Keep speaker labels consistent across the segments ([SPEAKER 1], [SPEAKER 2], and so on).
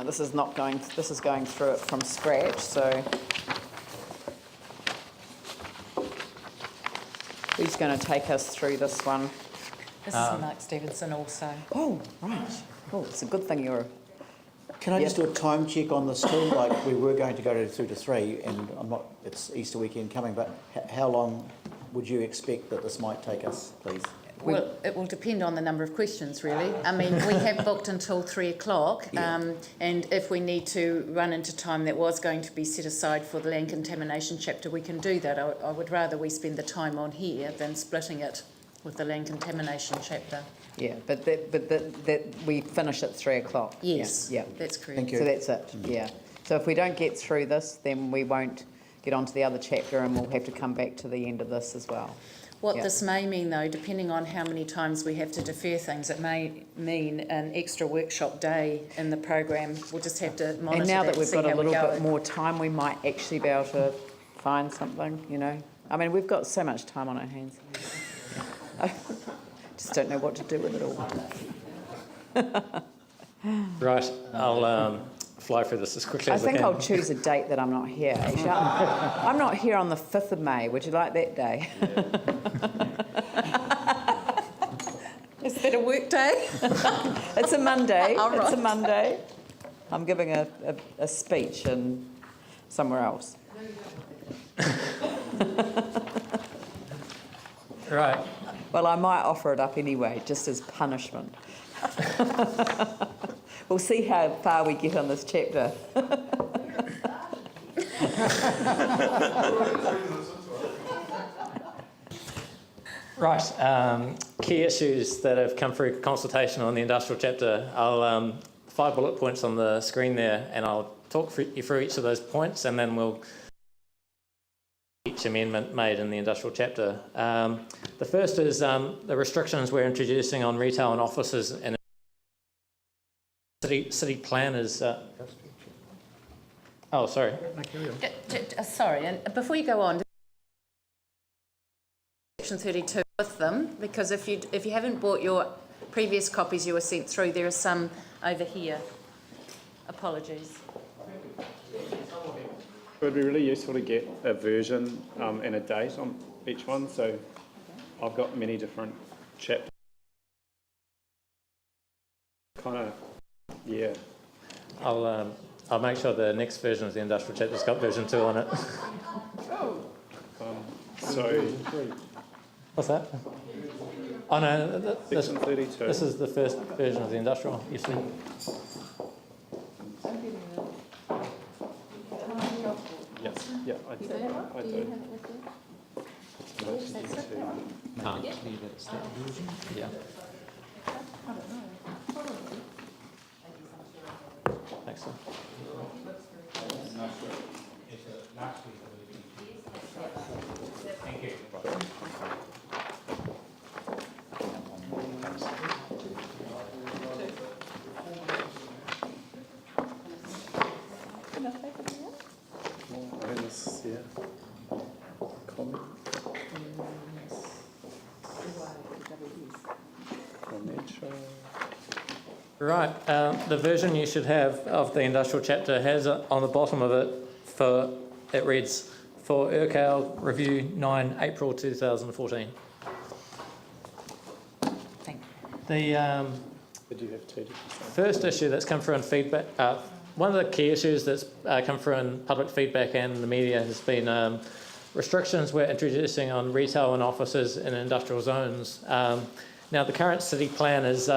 [SPEAKER 1] this is going through it from scratch, so who's going to take us through this one?
[SPEAKER 2] This is Mark Stevenson also.
[SPEAKER 1] Oh, right. Oh, it's a good thing you're...
[SPEAKER 3] Can I just do a time check on this too? Like, we were going to go through to 3, and it's Easter weekend coming, but how long would you expect that this might take us, please?
[SPEAKER 2] Well, it will depend on the number of questions, really. I mean, we have booked until 3 o'clock, and if we need to run into time that was going to be set aside for the land contamination chapter, we can do that. I would rather we spend the time on here than splitting it with the land contamination chapter.
[SPEAKER 1] Yeah, but that we finish at 3 o'clock.
[SPEAKER 2] Yes,
[SPEAKER 1] yeah,
[SPEAKER 2] that's correct.
[SPEAKER 3] Thank you.
[SPEAKER 1] So that's it, yeah. So if we don't get through this, then we won't get on to the other chapter, and we'll have to come back to the end of this as well.
[SPEAKER 2] What this may mean, though, depending on how many times we have to defer things, it may mean an extra workshop day in the program. We'll just have to monitor
[SPEAKER 1] And now that we've got a little bit more time, we might actually be able to find something, you know. I mean, we've got so much time on our hands. I just don't know what to do with it all.
[SPEAKER 4] Right, I'll fly through this as quickly as I can.
[SPEAKER 1] I think I'll choose a date that I'm not here. Actually, I'm not here on the 5th of May. Would you like that day?
[SPEAKER 2] Is that a work day?
[SPEAKER 1] It's a Monday.
[SPEAKER 2] All right.
[SPEAKER 1] It's a Monday. I'm giving a speech in somewhere else.
[SPEAKER 4] Right.
[SPEAKER 1] Well, I might offer it up anyway, just as punishment. We'll see how far we get on this chapter.
[SPEAKER 4] Right, key issues that have come through consultation on the industrial chapter. I'll 5 bullet points on the screen there, and I'll talk you through each of those points, and then we'll each amendment made in the industrial chapter. The first is the restrictions we're introducing on retail and offices and city planners. Oh, sorry.
[SPEAKER 2] Sorry, and before you go on, section 32 with them, because if you haven't bought your previous copies you were sent through, there are some over here. Apologies.
[SPEAKER 5] It would be really useful to get a version and a date on each one. So I've got many different chapters. Kind of, yeah.
[SPEAKER 4] I'll make sure the next version of the industrial chapter's got version 2 on it.
[SPEAKER 5] So
[SPEAKER 4] What's that? Oh no,
[SPEAKER 5] section 32.
[SPEAKER 4] this is the first version of the industrial. You see.
[SPEAKER 5] Yes, yeah, I do.
[SPEAKER 4] Can't believe it's that version. Yeah. Thanks, sir. Thank you. Right, the version you should have of the industrial chapter has on the bottom of it, it reads, for Urcal Review 9 April 2014.
[SPEAKER 2] Thank you.
[SPEAKER 4] The first issue that's come through in feedback, one of the key issues that's come through in public feedback and the media has been restrictions we're introducing on retail and offices in industrial zones. Now the current city plan is,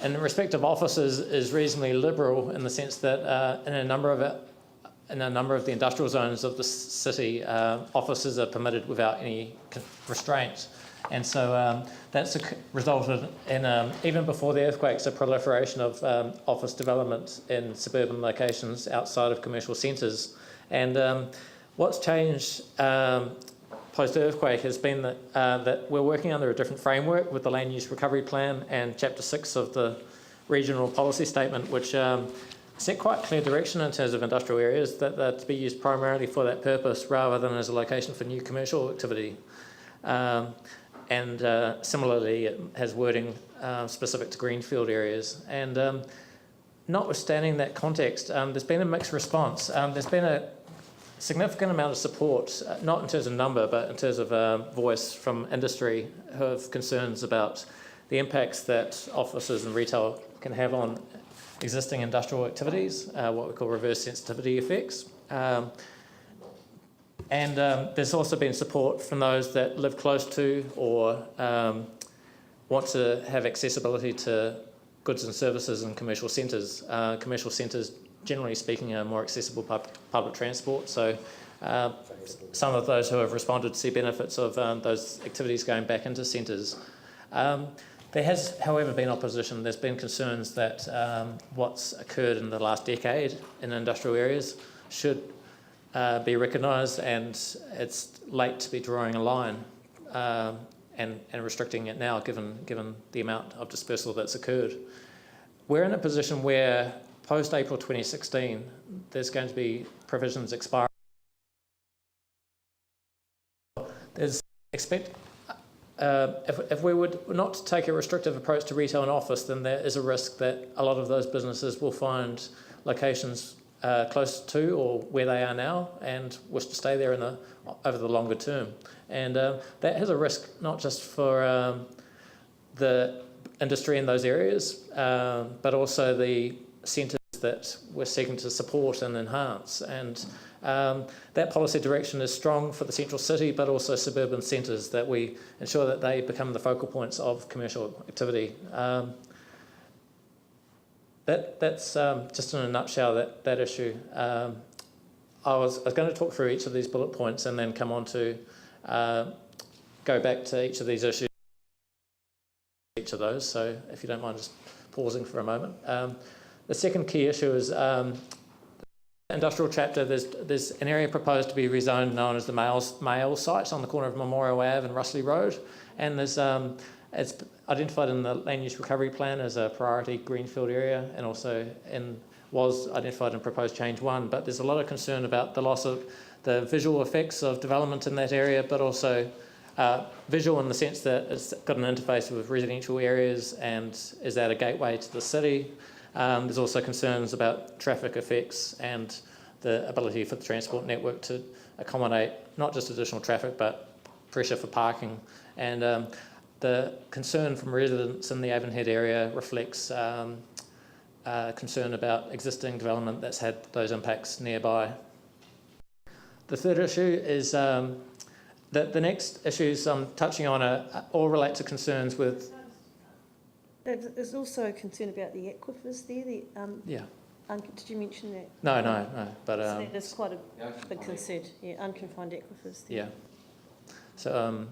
[SPEAKER 4] in respect of offices, is reasonably liberal in the sense that in a number of the industrial zones of the city, offices are permitted without any restraint. And so that's resulted in, even before the earthquakes, a proliferation of office development in suburban locations outside of commercial centres. And what's changed post-earthquake has been that we're working under a different framework with the Land Use Recovery Plan and Chapter 6 of the Regional Policy Statement, which set quite clear direction in terms of industrial areas that they're to be used primarily for that purpose rather than as a location for new commercial activity. And similarly, it has wording specific to greenfield areas. And notwithstanding that context, there's been a mixed response. There's been a significant amount of support, not in terms of number, but in terms of voice from industry who have concerns about the impacts that offices and retail can have on existing industrial activities, what we call reverse sensitivity effects. And there's also been support from those that live close to or want to have accessibility to goods and services in commercial centres. Commercial centres, generally speaking, are more accessible public transport. So some of those who have responded see benefits of those activities going back into centres. There has, however, been opposition. There's been concerns that what's occurred in the last decade in industrial areas should be recognised, and it's late to be drawing a line and restricting it now, given the amount of dispersal that's occurred. We're in a position where post-April 2016, there's going to be provisions expiring. If we would not take a restrictive approach to retail and office, then there is a risk that a lot of those businesses will find locations close to or where they are now and wish to stay there over the longer term. And that has a risk not just for the industry in those areas, but also the centres that we're seeking to support and enhance. And that policy direction is strong for the central city, but also suburban centres, that we ensure that they become the focal points of commercial activity. That's just in a nutshell that issue. I was going to talk through each of these bullet points and then come on to go back to each of these issues, each of those. So if you don't mind just pausing for a moment. The second key issue is industrial chapter. There's an area proposed to be rezoned known as the Mail site on the corner of Memorial Ave and Russley Road, and there's it's identified in the land use recovery plan as a priority greenfield area, and also was identified in proposed change 1. But there's a lot of concern about the loss of the visual effects of development in that area, but also visual in the sense that it's got an interface with residential areas and is that a gateway to the city. There's also concerns about traffic effects and the ability for the transport network to accommodate not just additional traffic, but pressure for parking. And the concern from residents in the Avonhead area reflects concern about existing development that's had those impacts nearby. The third issue is that the next issues I'm touching on all relate to concerns with.
[SPEAKER 6] There's also a concern about the aquifers there.
[SPEAKER 4] Yeah.
[SPEAKER 6] Did you mention that?
[SPEAKER 4] No. But
[SPEAKER 6] so that's quite a big concern. Yeah, unconfined aquifers there.
[SPEAKER 4] Yeah. So.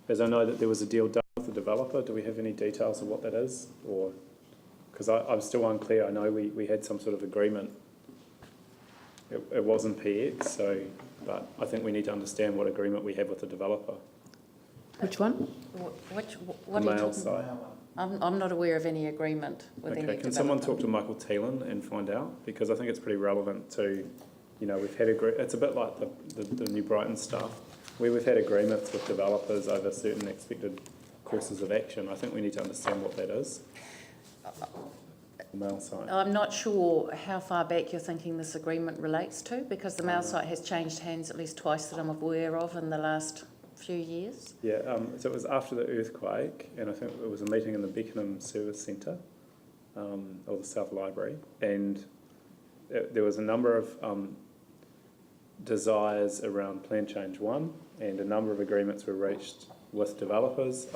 [SPEAKER 5] As I know that there was a deal done with the developer, do we have any details of what that is? Or because I'm still unclear. I know we had some sort of agreement. It wasn't PX, but I think we need to understand what agreement we have with the developer.
[SPEAKER 2] Which one? What
[SPEAKER 5] The
[SPEAKER 2] are you
[SPEAKER 5] Mail
[SPEAKER 2] talking
[SPEAKER 5] site.
[SPEAKER 2] about? I'm not aware of any agreement with any developer.
[SPEAKER 5] Can someone talk to Michael Teelan and find out? Because I think it's pretty relevant to, we've had it's a bit like the New Brighton stuff, where we've had agreements with developers over certain expected courses of action. I think we need to understand what that is. The Mail site.
[SPEAKER 2] I'm not sure how far back you're thinking this agreement relates to, because the Mail site has changed hands at least twice that I'm aware of in the last few years.
[SPEAKER 5] Yeah, so it was after the earthquake, and I think it was a meeting in the Beckenham Service Centre, or the South Library, and there was a number of desires around Plan Change 1, and a number of agreements were reached with developers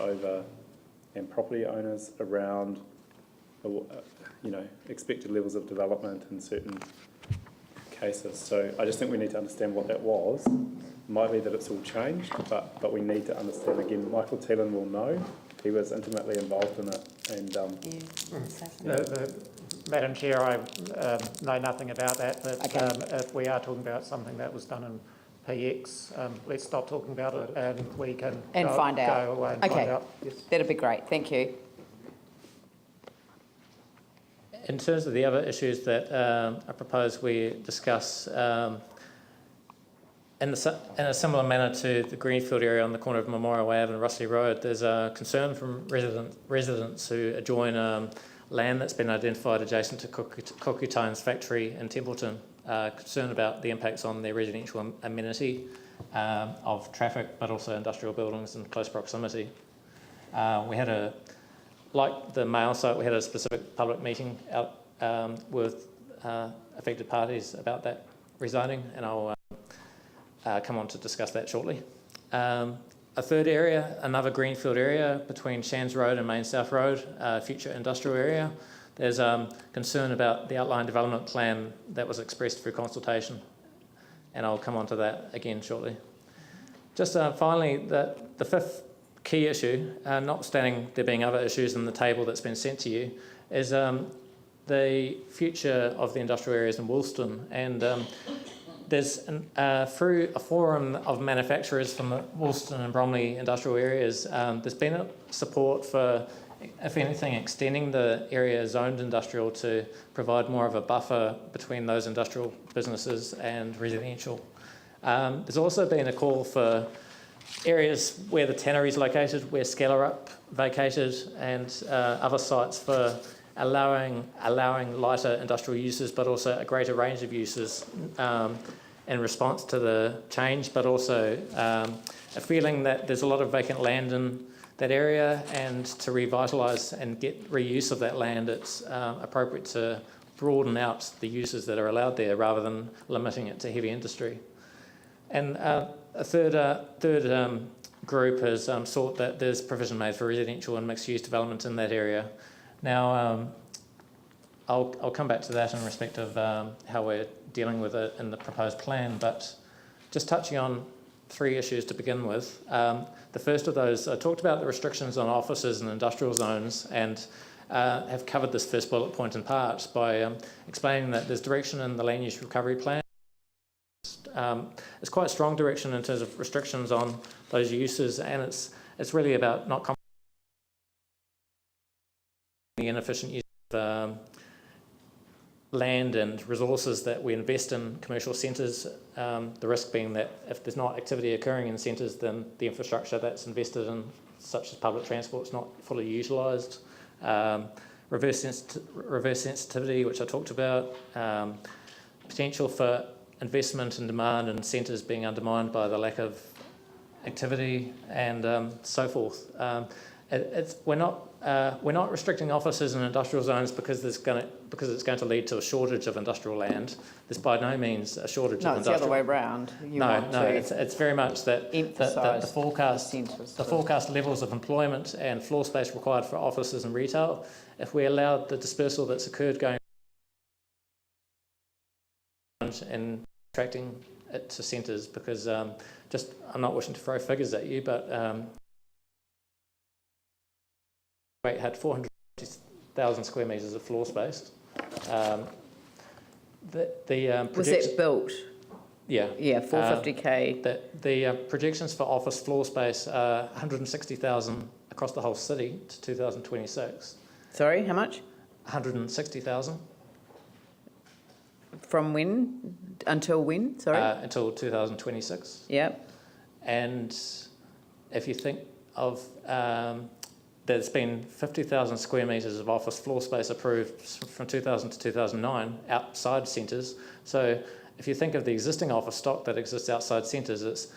[SPEAKER 5] and property owners around expected levels of development in certain cases. So I just think we need to understand what that was. It might be that it's all changed, but we need to understand. Again, Michael Teelan will know. He was intimately involved in it. And
[SPEAKER 7] Madam Chair, I know nothing about that, but if we are talking about something that was done in PX, let's stop talking about it and we can
[SPEAKER 1] find out.
[SPEAKER 7] Go away and
[SPEAKER 1] okay.
[SPEAKER 7] find out. Yes.
[SPEAKER 1] That'd be great. Thank you.
[SPEAKER 4] In terms of the other issues that I propose we discuss, in a similar manner to the Greenfield area on the corner of Memorial Ave and Russley Road, there's a concern from residents who adjoin land that's been identified adjacent to Kokutain's factory in Templeton, concerned about the impacts on their residential amenity of traffic, but also industrial buildings in close proximity. We had like the Mail site, we had a specific public meeting out with affected parties about that rezoning, and I'll come on to discuss that shortly. A third area, another greenfield area between Shands Road and Main South Road, future industrial area. There's concern about the outline development plan that was expressed through consultation, and I'll come on to that again shortly. Just finally, the fifth key issue, notwithstanding there being other issues in the table that's been sent to you, is the future of the industrial areas in Woolston. And there's, through a forum of manufacturers from the Woolston and Bromley industrial areas, there's been a support for, if anything, extending the area zoned industrial to provide more of a buffer between those industrial businesses and residential. There's also been a call for areas where the tannery is located, where Skellerup vacated, and other sites for allowing lighter industrial uses, but also a greater range of uses in response to the change, but also a feeling that there's a lot of vacant land in that area, and to revitalise and get reuse of that land, it's appropriate to broaden out the uses that are allowed there rather than limiting it to heavy industry. And a third group has sought that there's provision made for residential and mixed-use development in that area. Now, I'll come back to that in respect of how we're dealing with it in the proposed plan, but just touching on three issues to begin with. The first of those, I talked about the restrictions on offices and industrial zones, and have covered this first bullet point in part by explaining that there's direction in the land use recovery plan. It's quite strong direction in terms of restrictions on those uses, and it's really about not compromising the inefficient use of land and resources that we invest in commercial centres. The risk being that if there's not activity occurring in centres, then the infrastructure that's invested in, such as public transport, is not fully utilised. Reverse sensitivity, which I talked about. Potential for investment and demand in centres being undermined by the lack of activity, and so forth. We're not restricting offices and industrial zones because it's going to lead to a shortage of industrial land. There's by no means a shortage of industrial.
[SPEAKER 1] No, it's the other way around.
[SPEAKER 4] It's very much that the forecast levels of employment and floor space required for offices and retail, if we allowed the dispersal that's occurred going and attracting it to centres, because I'm not wishing to throw figures at you, but it had 450,000 square metres of floor space.
[SPEAKER 1] Was it built?
[SPEAKER 4] Yeah.
[SPEAKER 1] Yeah, 450k.
[SPEAKER 4] The projections for office floor space are 160,000 across the whole city to 2026.
[SPEAKER 1] Sorry, how much?
[SPEAKER 4] 160,000.
[SPEAKER 1] From when? Until when? Sorry?
[SPEAKER 4] Until 2026.
[SPEAKER 1] Yep.
[SPEAKER 4] And if you think of, there's been 50,000 square metres of office floor space approved from 2000 to 2009 outside centres. So if you think of the existing office stock that exists outside centres,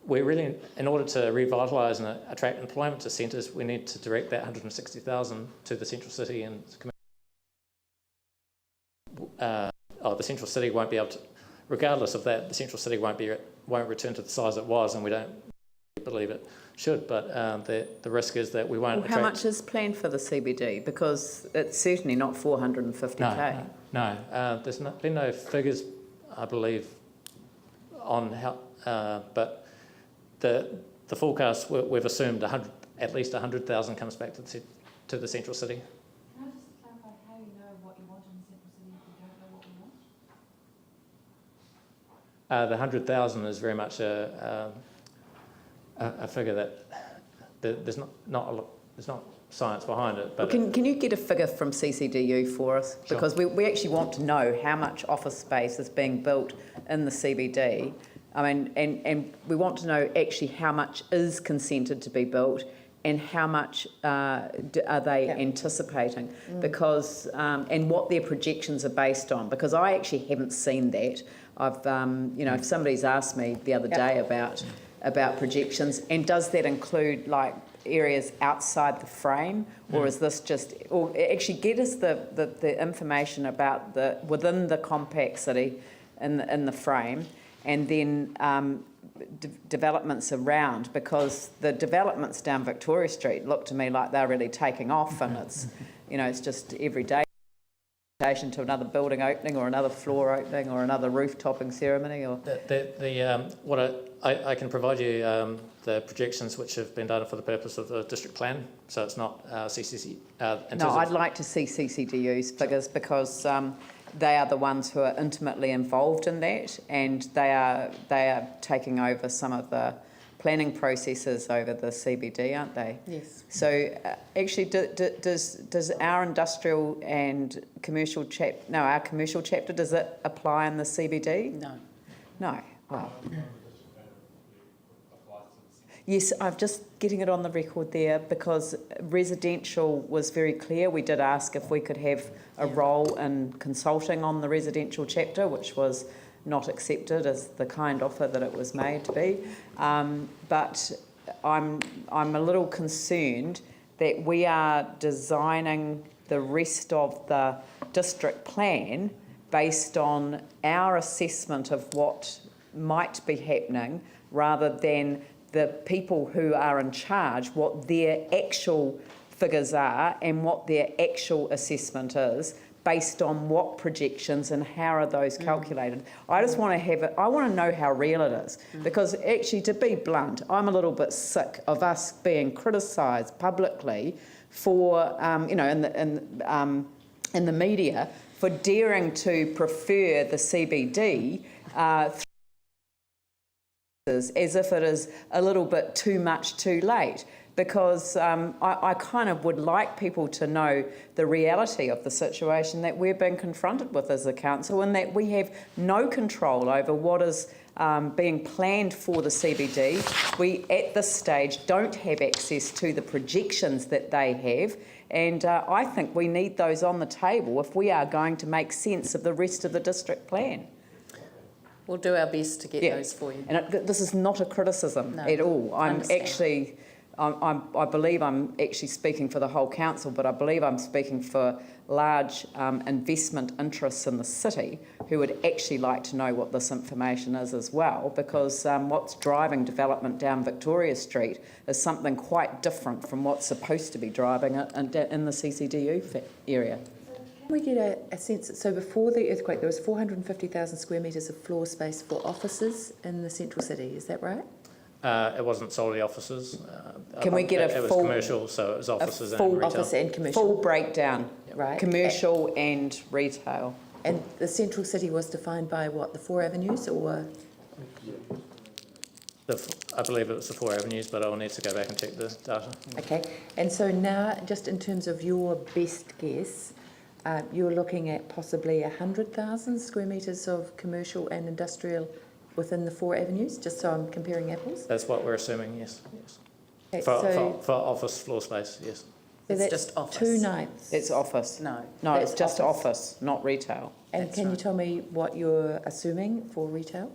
[SPEAKER 4] we're really, in order to revitalise and attract employment to centres, we need to direct that 160,000 to the central city, and the central city won't be able to, regardless of that, the central city won't return to the size it was, and we don't believe it should, but the risk is that we won't attract.
[SPEAKER 1] How much is planned for the CBD? Because it's certainly not 450k.
[SPEAKER 4] No, there's been no figures, I believe, on how, but the forecast we've assumed at least 100,000 comes back to the central city.
[SPEAKER 8] Can I just clarify how you know what you want in the central city if you don't know what you want?
[SPEAKER 4] The 100,000 is very much a figure that there's not science behind it. But
[SPEAKER 1] can you get a figure from CCDU for us? Because
[SPEAKER 4] Sure.
[SPEAKER 1] we actually want to know how much office space is being built in the CBD I mean, and we want to know actually how much is consented to be built and how much are they anticipating, because and what their projections are based on, because I actually haven't seen that. I've if somebody's asked me the other day about projections, and does that include like areas outside the frame, or is this just, or actually get us the information about the within the complexity in the frame, and then developments around, because the developments down Victoria Street look to me like they're really taking off, and it's it's just every day to another building opening or another floor opening or another roof topping ceremony. Or
[SPEAKER 4] I can provide you the projections which have been done for the purpose of the district plan, so it's not CCC.
[SPEAKER 1] No, I'd like to see CCDU's figures, because they are the ones who are intimately involved in that, and they are taking over some of the planning processes over the CBD, aren't they?
[SPEAKER 2] Yes.
[SPEAKER 1] So actually, does our industrial and commercial our commercial chapter, does it apply in the CBD?
[SPEAKER 2] No.
[SPEAKER 1] No. Well. Yes, I'm just getting it on the record there, because residential was very clear. We did ask if we could have a role in consulting on the residential chapter, which was not accepted as the kind offer that it was made to be. But I'm a little concerned that we are designing the rest of the district plan based on our assessment of what might be happening, rather than the people who are in charge, what their actual figures are and what their actual assessment is, based on what projections and how are those calculated. I just want to have it, I want to know how real it is, because actually, to be blunt, I'm a little bit sick of us being criticised publicly for, in the media, for daring to prefer the CBD as if it is a little bit too much too late, because I kind of would like people to know the reality of the situation that we're being confronted with as a council, and that we have no control over what is being planned for the CBD. We, at this stage, don't have access to the projections that they have, and I think we need those on the table if we are going to make sense of the rest of the district plan.
[SPEAKER 2] We'll do our best to get those for you.
[SPEAKER 1] And this is not a criticism at all. I believe I'm actually speaking for the whole council, but I believe I'm speaking for large investment interests in the city who would actually like to know what this information is as well, because what's driving development down Victoria Street is something quite different from what's supposed to be driving it in the CCDU area.
[SPEAKER 9] Can we get a sense, so before the earthquake there was 450,000 square metres of floor space for offices in the central city, is that right?
[SPEAKER 4] It wasn't solely offices.
[SPEAKER 1] Can we get
[SPEAKER 4] it was commercial, so it was offices and retail.
[SPEAKER 9] Office and commercial.
[SPEAKER 1] Full breakdown,
[SPEAKER 9] right?
[SPEAKER 1] Commercial and retail.
[SPEAKER 9] And the central city was defined by what, the 4 avenues, or?
[SPEAKER 4] I believe it was the 4 avenues, but I'll need to go back and check the data.
[SPEAKER 9] Okay, and so now, just in terms of your best guess, you're looking at possibly 100,000 square metres of commercial and industrial within the 4 avenues, just so I'm comparing apples?
[SPEAKER 4] That's what we're assuming, yes.
[SPEAKER 9] Okay,
[SPEAKER 4] For office floor space, yes.
[SPEAKER 9] So
[SPEAKER 2] It's
[SPEAKER 9] that's
[SPEAKER 2] just office.
[SPEAKER 9] 2 nights.
[SPEAKER 1] It's office.
[SPEAKER 2] No.
[SPEAKER 1] No,
[SPEAKER 9] That's
[SPEAKER 1] it's just
[SPEAKER 9] office.
[SPEAKER 1] office, not retail.
[SPEAKER 9] And
[SPEAKER 2] That's
[SPEAKER 9] can you
[SPEAKER 2] right.
[SPEAKER 9] tell me what you're assuming for retail?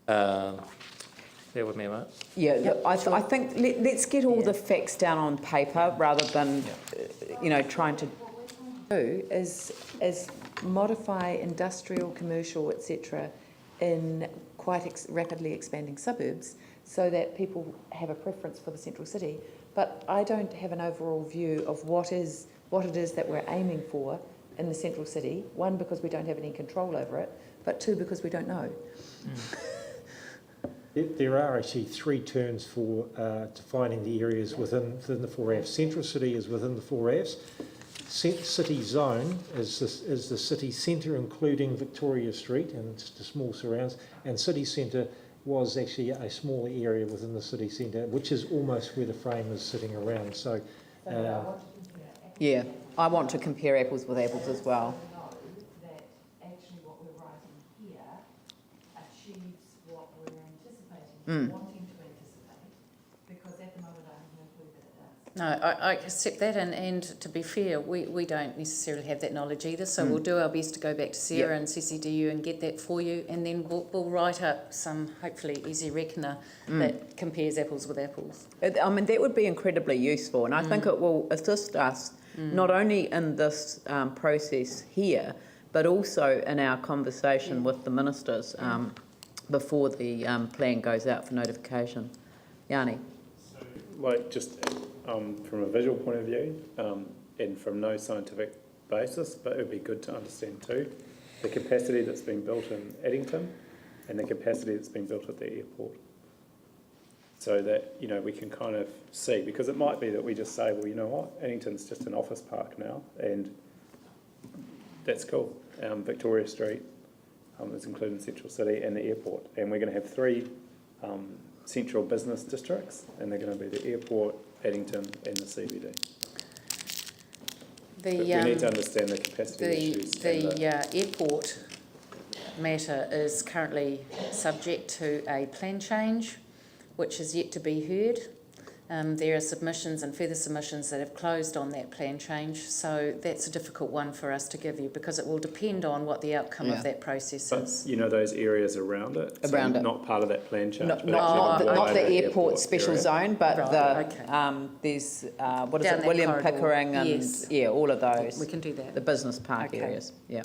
[SPEAKER 4] Bear with me a moment.
[SPEAKER 1] Yeah,
[SPEAKER 9] Yep,
[SPEAKER 1] look, I think let's get all the facts down on paper rather than, trying to.
[SPEAKER 9] Do is modify industrial, commercial, etc. in quite rapidly expanding suburbs, so that people have a preference for the central city. But I don't have an overall view of what it is that we're aiming for in the central city. 1, because we don't have any control over it, but 2, because we don't know.
[SPEAKER 10] There are actually 3 terms for defining the areas within the 4 Avs. Central city is within the 4 Avs. City zone is the city centre, including Victoria Street and the small surrounds, and city centre was actually a smaller area within the city centre, which is almost where the frame is sitting around. So,
[SPEAKER 1] Yeah, I want to compare apples with apples as well.
[SPEAKER 8] That actually what we're writing here achieves wanting to anticipate, because at the moment I have no clue that it does.
[SPEAKER 2] No, I accept that, and to be fair, we don't necessarily have that knowledge either, so we'll do our best to go back to Sarah and CCDU and get that for you, and then we'll write up some, hopefully, easy reckoner that compares apples with apples.
[SPEAKER 1] I mean, that would be incredibly useful, and I think it will assist us not only in this process here, but also in our conversation with the ministers before the plan goes out for notification. Yanni?
[SPEAKER 5] Like, just from a visual point of view, and from no scientific basis, but it would be good to understand too, the capacity that's been built in Addington and the capacity that's been built at the airport. So that, you know, we can kind of see, because it might be that we just say, well, you know what, Addington's just an office park now, and that's cool. Victoria Street is included in Central City and the airport, and we're going to have 3 central business districts, and they're going to be the airport, Addington and the CBD. But we need to understand the capacity issues.
[SPEAKER 2] The airport matter is currently subject to a plan change, which is yet to be heard. There are submissions and further submissions that have closed on that plan change, so that's a difficult one for us to give you because it will depend on what the outcome of that process is.
[SPEAKER 5] But you know those areas around it?
[SPEAKER 1] Around it.
[SPEAKER 5] Not part of that plan change?
[SPEAKER 1] Not the airport special
[SPEAKER 5] area.
[SPEAKER 1] zone, but
[SPEAKER 2] Right,
[SPEAKER 1] there's,
[SPEAKER 2] Down
[SPEAKER 1] what is it,
[SPEAKER 2] that
[SPEAKER 1] William
[SPEAKER 2] corridor.
[SPEAKER 1] Pickering and,
[SPEAKER 2] Yes.
[SPEAKER 1] all of those.
[SPEAKER 2] We can do that.
[SPEAKER 1] The business park
[SPEAKER 2] Okay.
[SPEAKER 1] areas, yeah.